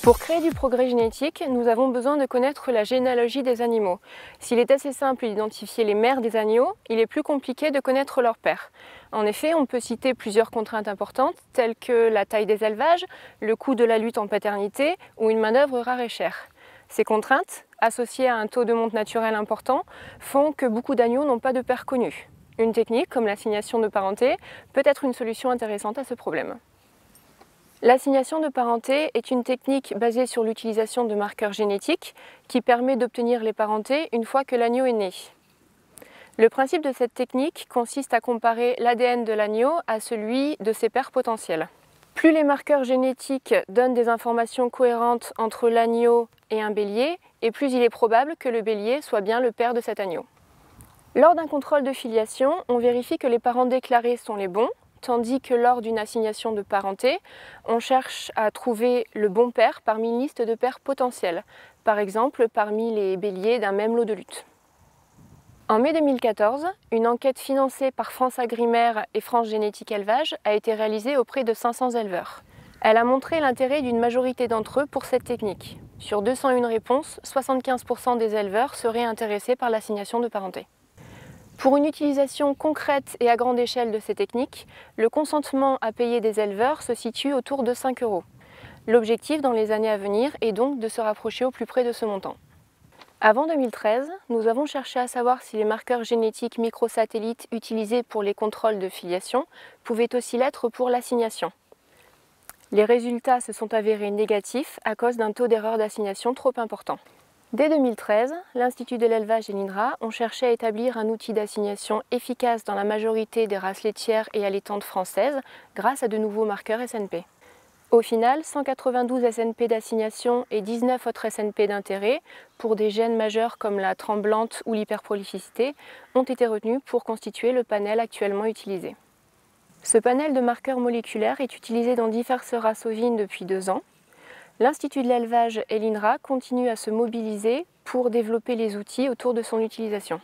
Pour créer du progrès génétique, nous avons besoin de connaître la généalogie des animaux. S'il est assez simple d'identifier les mères des agneaux, il est plus compliqué de connaître leurs pères. En effet, on peut citer plusieurs contraintes importantes, telles que la taille des élevages, le coût de la lutte en paternité ou une main-d'œuvre rare et chère. Ces contraintes, associées à un taux de monte naturel important, font que beaucoup d'agneaux n'ont pas de père connu. Une technique, comme l'assignation de parenté, peut être une solution intéressante à ce problème. L'assignation de parenté est une technique basée sur l'utilisation de marqueurs génétiques qui permet d'obtenir les parentés une fois que l'agneau est né. Le principe de cette technique consiste à comparer l'ADN de l'agneau à celui de ses pères potentiels. Plus les marqueurs génétiques donnent des informations cohérentes entre l'agneau et un bélier, et plus il est probable que le bélier soit bien le père de cet agneau. Lors d'un contrôle de filiation, on vérifie que les parents déclarés sont les bons, tandis que lors d'une assignation de parenté, on cherche à trouver le bon père parmi une liste de pères potentiels, par exemple parmi les béliers d'un même lot de lutte. En mai 2014, une enquête financée par France Agrimaire et France Génétique Élevage a été réalisée auprès de 500 éleveurs. Elle a montré l'intérêt d'une majorité d'entre eux pour cette technique. Sur 201 réponses, 75% des éleveurs seraient intéressés par l'assignation de parenté. Pour une utilisation concrète et à grande échelle de ces techniques, le consentement à payer des éleveurs se situe autour de 5 €. L'objectif dans les années à venir est donc de se rapprocher au plus près de ce montant. Avant 2013, nous avons cherché à savoir si les marqueurs génétiques microsatellites utilisés pour les contrôles de filiation pouvaient aussi l'être pour l'assignation. Les résultats se sont avérés négatifs à cause d'un taux d'erreur d'assignation trop important. Dès 2013, l'Institut de l'élevage et l'INRA ont cherché à établir un outil d'assignation efficace dans la majorité des races laitières et allaitantes françaises grâce à de nouveaux marqueurs SNP. Au final, 192 SNP d'assignation et 19 autres SNP d'intérêt pour des gènes majeurs comme la tremblante ou l'hyperprolificité ont été retenus pour constituer le panel actuellement utilisé. Ce panel de marqueurs moléculaires est utilisé dans diverses races ovines depuis 2 ans. L'Institut de l'élevage et l'INRA continuent à se mobiliser pour développer les outils autour de son utilisation.